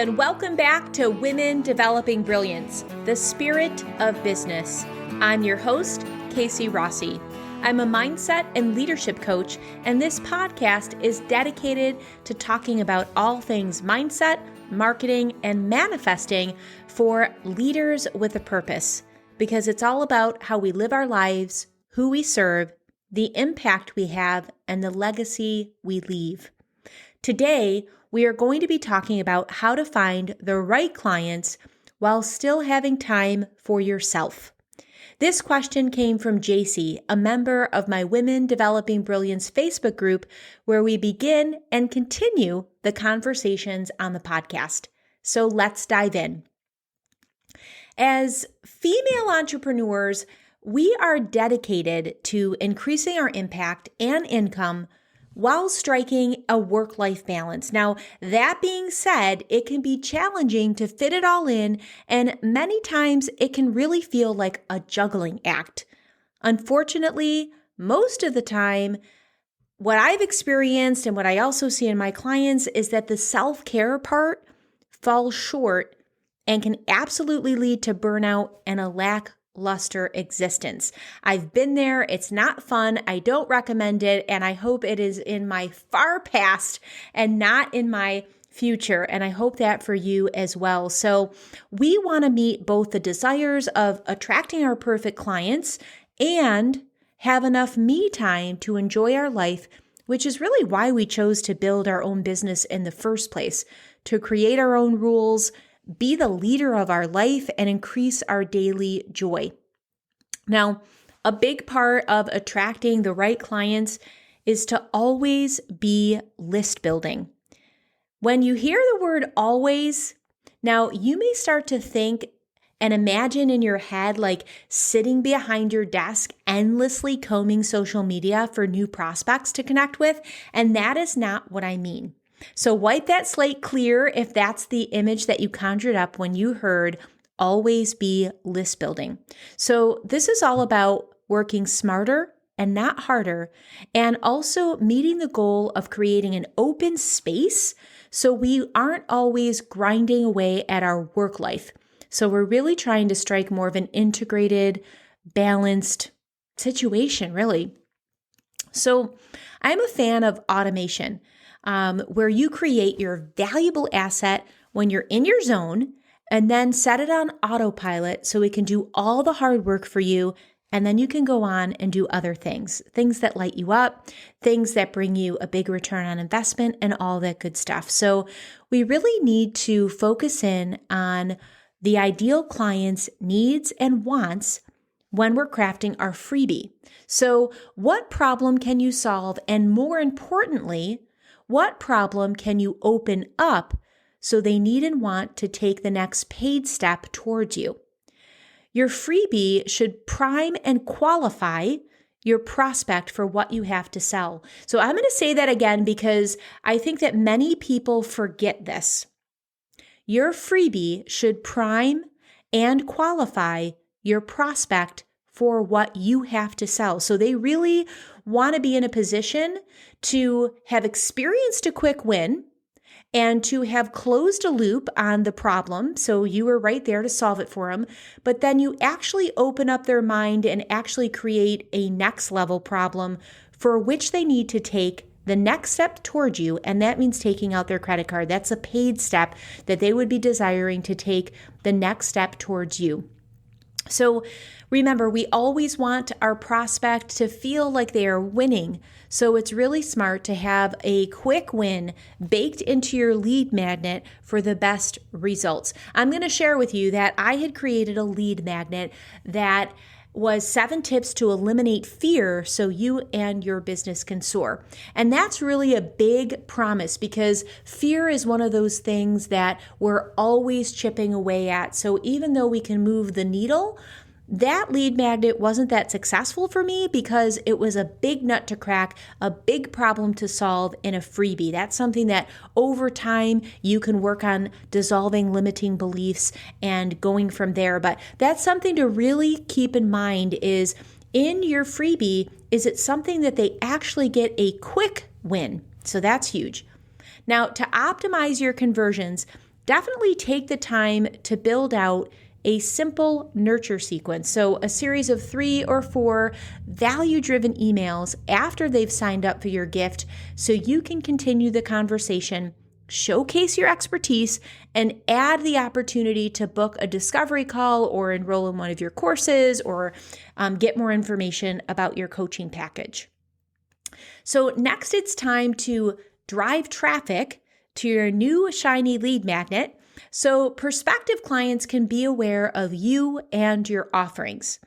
and welcome back to Women Developing Brilliance, the spirit of business. I'm your host, Casey Rossi. I'm a mindset and leadership coach, and this podcast is dedicated to talking about all things mindset, marketing, and manifesting for leaders with a purpose, because it's all about how we live our lives, who we serve, the impact we have, and the legacy we leave. Today, we are going to be talking about how to find the right clients while still having time for yourself. This question came from JC, a member of my Women Developing Brilliance Facebook group, where we begin and continue the conversations on the podcast. So let's dive in. As female entrepreneurs, we are dedicated to increasing our impact and income while striking a work-life balance. Now, that being said, it can be challenging to fit it all in, and many times it can really feel like a juggling act. Unfortunately, most of the time, what I've experienced and what I also see in my clients is that the self-care part falls short and can absolutely lead to burnout and a lackluster existence. I've been there. It's not fun. I don't recommend it. And I hope it is in my far past and not in my future. And I hope that for you as well. So we want to meet both the desires of attracting our perfect clients and have enough me time to enjoy our life, which is really why we chose to build our own business in the first place, to create our own rules, be the leader of our life, and increase our daily joy. Now, a big part of attracting the right clients is to always be list building. When you hear the word always, now you may start to think and imagine in your head like sitting behind your desk, endlessly combing social media for new prospects to connect with, and that is not what I mean. So wipe that slate clear if that's the image that you conjured up when you heard always be list building. So this is all about working smarter and not harder, and also meeting the goal of creating an open space so we aren't always grinding away at our work life. So we're really trying to strike more of an integrated, balanced situation, really. So I'm a fan of automation. Where you create your valuable asset when you're in your zone and then set it on autopilot so it can do all the hard work for you, and then you can go on and do other things that light you up, things that bring you a big return on investment, and all that good stuff. So we really need to focus in on the ideal client's needs and wants when we're crafting our freebie. So what problem can you solve? And more importantly, what problem can you open up so they need and want to take the next paid step towards you? Your freebie should prime and qualify your prospect for what you have to sell. So I'm going to say that again because I think that many people forget this. Your freebie should prime and qualify your prospect for what you have to sell. So they really want to be in a position to have experienced a quick win and to have closed a loop on the problem. So you were right there to solve it for them, but then you actually open up their mind and actually create a next level problem for which they need to take the next step towards you. And that means taking out their credit card. That's a paid step that they would be desiring to take the next step towards you. So remember, we always want our prospect to feel like they are winning. So it's really smart to have a quick win baked into your lead magnet for the best results. I'm going to share with you that I had created a lead magnet that was 7 tips to eliminate fear so you and your business can soar. And that's really a big promise because fear is one of those things that we're always chipping away at. So even though we can move the needle, that lead magnet wasn't that successful for me because it was a big nut to crack, a big problem to solve in a freebie. That's something that over time you can work on dissolving limiting beliefs and going from there. But that's something to really keep in mind is in your freebie, is it something that they actually get a quick win? So that's huge. Now, to optimize your conversions, definitely take the time to build out a simple nurture sequence. So a series of 3 or 4 value-driven emails after they've signed up for your gift so you can continue the conversation, showcase your expertise, and add the opportunity to book a discovery call or enroll in one of your courses or get more information about your coaching package. So next, it's time to drive traffic to your new shiny lead magnet so prospective clients can be aware of you and your offerings.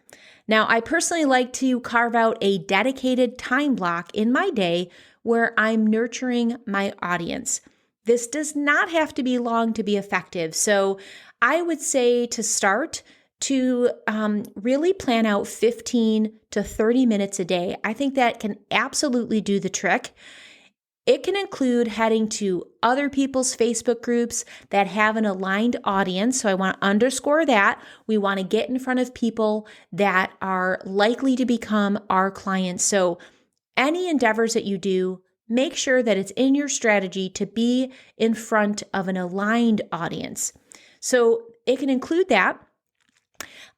Now, I personally like to carve out a dedicated time block in my day where I'm nurturing my audience. This does not have to be long to be effective. So I would say to start to really plan out 15 to 30 minutes a day. I think that can absolutely do the trick. It can include heading to other people's Facebook groups that have an aligned audience. So I want to underscore that. We want to get in front of people that are likely to become our clients. So any endeavors that you do, make sure that it's in your strategy to be in front of an aligned audience. So it can include that.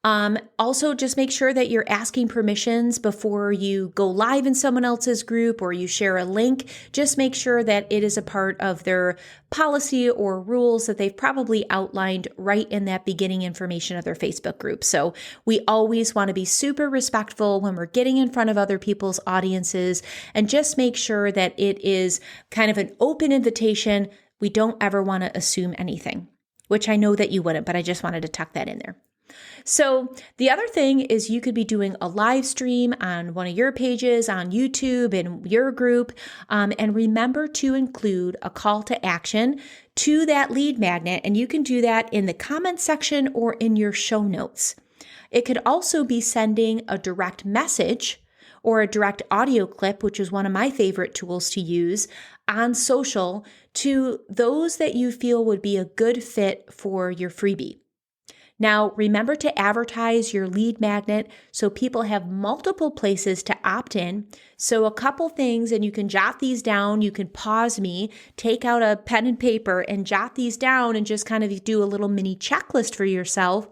Also, just make sure that you're asking permissions before you go live in someone else's group or you share a link. Just make sure that it is a part of their policy or rules that they've probably outlined right in that beginning information of their Facebook group. So we always want to be super respectful when we're getting in front of other people's audiences and just make sure that it is kind of an open invitation. We don't ever want to assume anything, which I know that you wouldn't, but I just wanted to tuck that in there. So the other thing is you could be doing a live stream on one of your pages on YouTube in your group, and remember to include a call to action to that lead magnet, and you can do that in the comment section or in your show notes. It could also be sending a direct message or a direct audio clip, which is one of my favorite tools to use on social, to those that you feel would be a good fit for your freebie. Now, remember to advertise your lead magnet so people have multiple places to opt in. So a couple things, and you can jot these down. You can pause me, take out a pen and paper and jot these down and just kind of do a little mini checklist for yourself.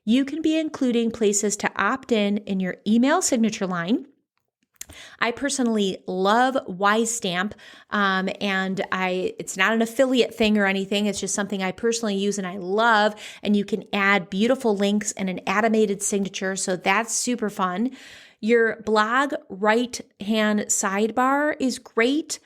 You can be including places to opt in your email signature line. I personally love WiseStamp, and it's not an affiliate thing or anything. It's just something I personally use and I love, and you can add beautiful links and an animated signature, so that's super fun. Your blog right-hand sidebar is great.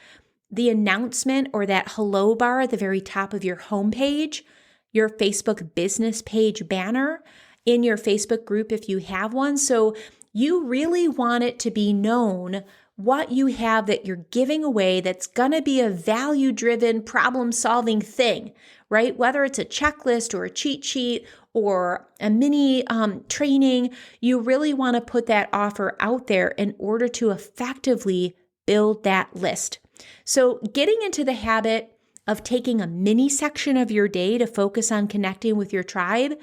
The announcement or that hello bar at the very top of your homepage, your Facebook business page banner in your Facebook group if you have one. So you really want it to be known what you have that you're giving away that's going to be a value-driven, problem-solving thing, right? Whether it's a checklist or a cheat sheet or a mini training, you really want to put that offer out there in order to effectively build that list. So getting into the habit of taking a mini section of your day to focus on connecting with your tribe,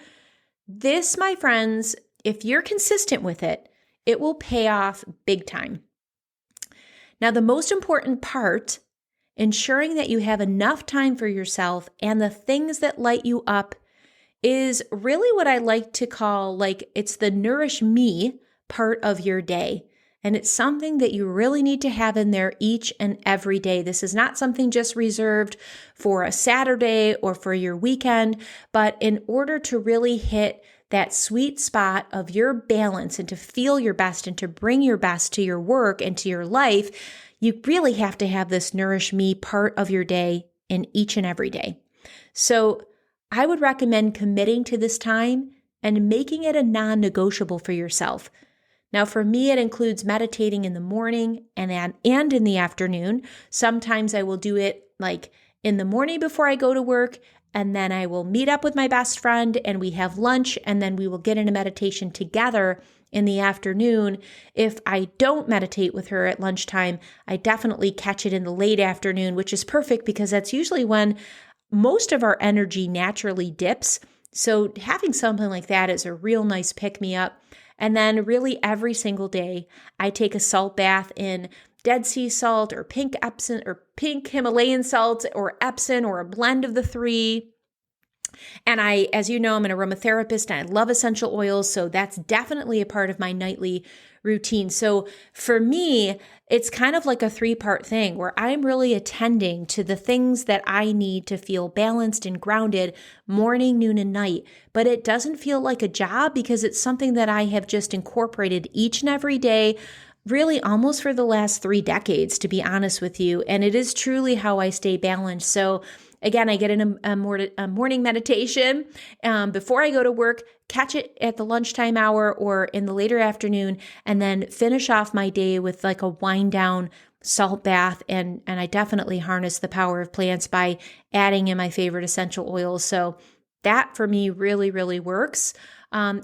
this, my friends, if you're consistent with it, it will pay off big time. Now, the most important part, ensuring that you have enough time for yourself and the things that light you up, is really what I like to call, it's the nourish me part of your day. And it's something that you really need to have in there each and every day. This is not something just reserved for a Saturday or for your weekend, but in order to really hit that sweet spot of your balance and to feel your best and to bring your best to your work and to your life, you really have to have this nourish me part of your day in each and every day. So I would recommend committing to this time and making it a non-negotiable for yourself. Now, for me, it includes meditating in the morning and in the afternoon. Sometimes I will do it in the morning before I go to work, and then I will meet up with my best friend and we have lunch, and then we will get into meditation together in the afternoon. If I don't meditate with her at lunchtime, I definitely catch it in the late afternoon, which is perfect because that's usually when most of our energy naturally dips. So having something like that is a real nice pick-me-up. And then really every single day, I take a salt bath in Dead Sea salt or pink Epsom or pink Himalayan salt or Epsom or a blend of the three. And as you know, I'm an aromatherapist and I love essential oils. So that's definitely a part of my nightly routine. So for me, it's kind of like a 3-part thing where I'm really attending to the things that I need to feel balanced and grounded morning, noon, and night. But it doesn't feel like a job because it's something that I have just incorporated each and every day, really almost for the last 3 decades, to be honest with you. And it is truly how I stay balanced. So again, I get in a morning meditation before I go to work, catch it at the lunchtime hour or in the later afternoon, and then finish off my day with like a wind down salt bath. And I definitely harness the power of plants by adding in my favorite essential oils. So that for me really, really works.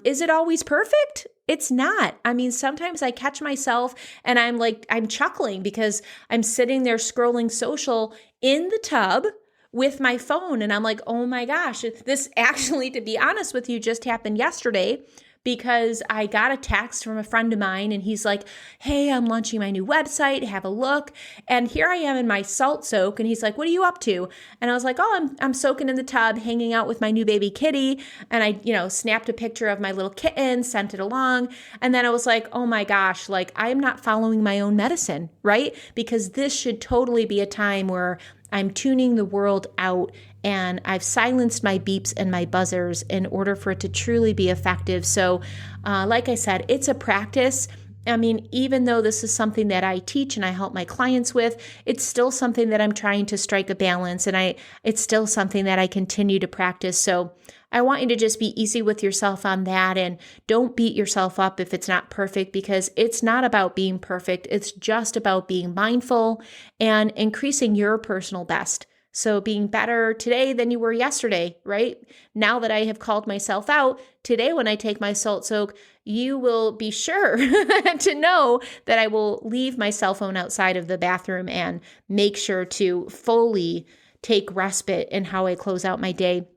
Is it always perfect? It's not. I mean, sometimes I catch myself and I'm chuckling because I'm sitting there scrolling social in the tub with my phone. And I'm like, oh my gosh, this actually, to be honest with you, just happened yesterday because I got a text from a friend of mine and he's like, hey, I'm launching my new website, have a look. And here I am in my salt soak. And he's like, what are you up to? And I was like, oh, I'm soaking in the tub, hanging out with my new baby kitty. And I, snapped a picture of my little kitten, sent it along. And then I was like, oh my gosh, like I'm not following my own medicine, right? Because this should totally be a time where I'm tuning the world out and I've silenced my beeps and my buzzers in order for it to truly be effective. So like I said, it's a practice. I mean, even though this is something that I teach and I help my clients with, it's still something that I'm trying to strike a balance and it's still something that I continue to practice. So I want you to just be easy with yourself on that and don't beat yourself up if it's not perfect because it's not about being perfect. It's just about being mindful and increasing your personal best. So being better today than you were yesterday, right? Now that I have called myself out, today when I take my salt soak, you will be sure to know that I will leave my cell phone outside of the bathroom and make sure to fully take respite in how I close out my day.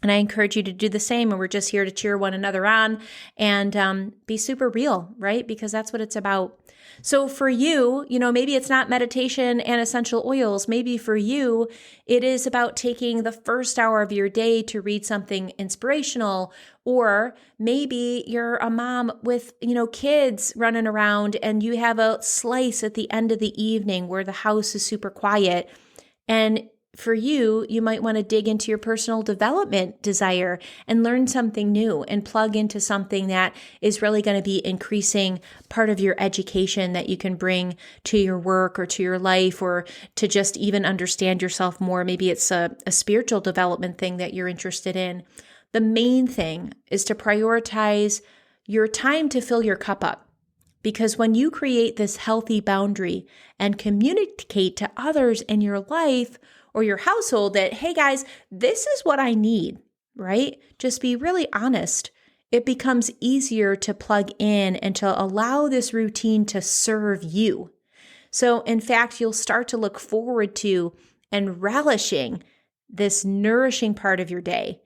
And I encourage you to do the same. And we're just here to cheer one another on and be super real, right? Because that's what it's about. So for you, maybe it's not meditation and essential oils. Maybe for you, it is about taking the first hour of your day to read something inspirational. Or maybe you're a mom with, kids running around and you have a slice at the end of the evening where the house is super quiet. And for you, you might want to dig into your personal development desire and learn something new and plug into something that is really going to be increasing part of your education that you can bring to your work or to your life or to just even understand yourself more. Maybe it's a spiritual development thing that you're interested in. The main thing is to prioritize your time to fill your cup up. Because when you create this healthy boundary and communicate to others in your life or your household that, hey guys, this is what I need, right? Just be really honest. It becomes easier to plug in and to allow this routine to serve you. So in fact, you'll start to look forward to and relishing this nourishing part of your day.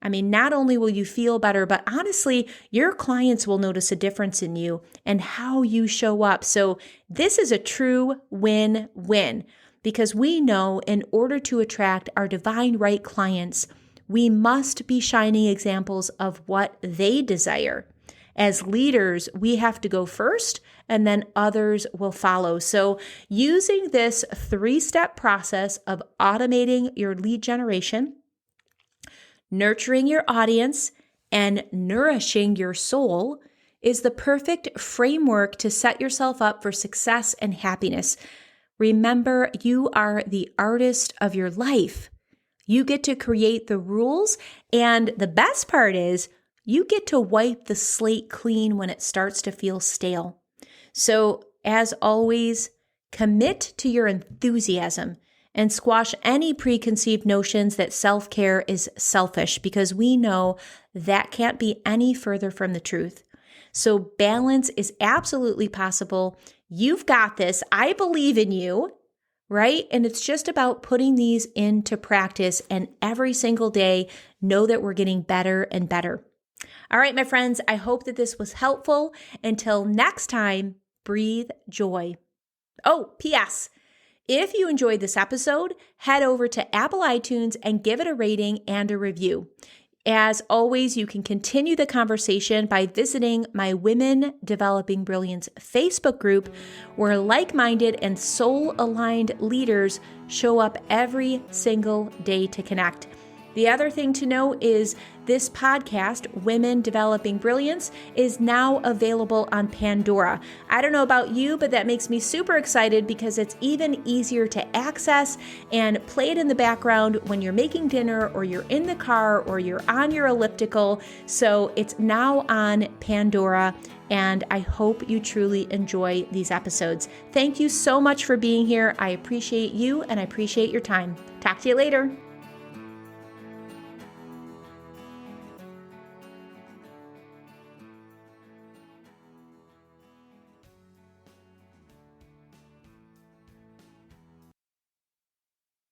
I mean, not only will you feel better, but honestly, your clients will notice a difference in you and how you show up. So this is a true win-win because we know in order to attract our divine right clients, we must be shining examples of what they desire. As leaders, we have to go first and then others will follow. So using this 3-step process of automating your lead generation, nurturing your audience, and nourishing your soul is the perfect framework to set yourself up for success and happiness. Remember, you are the artist of your life. You get to create the rules, and the best part is you get to wipe the slate clean when it starts to feel stale. So, as always, commit to your enthusiasm and squash any preconceived notions that self-care is selfish because we know that can't be any further from the truth. So balance is absolutely possible. You've got this. I believe in you, right? And it's just about putting these into practice and every single day, know that we're getting better and better. All right, my friends, I hope that this was helpful. Until next time, breathe joy. Oh, P.S. If you enjoyed this episode, head over to Apple iTunes and give it a rating and a review. As always, you can continue the conversation by visiting my Women Developing Brilliance Facebook group, where like-minded and soul-aligned leaders show up every single day to connect. The other thing to know is this podcast, Women Developing Brilliance, is now available on Pandora. I don't know about you, but that makes me super excited because it's even easier to access and play it in the background when you're making dinner or you're in the car or you're on your elliptical. So it's now on Pandora, and I hope you truly enjoy these episodes. Thank you so much for being here. I appreciate you and I appreciate your time. Talk to you later.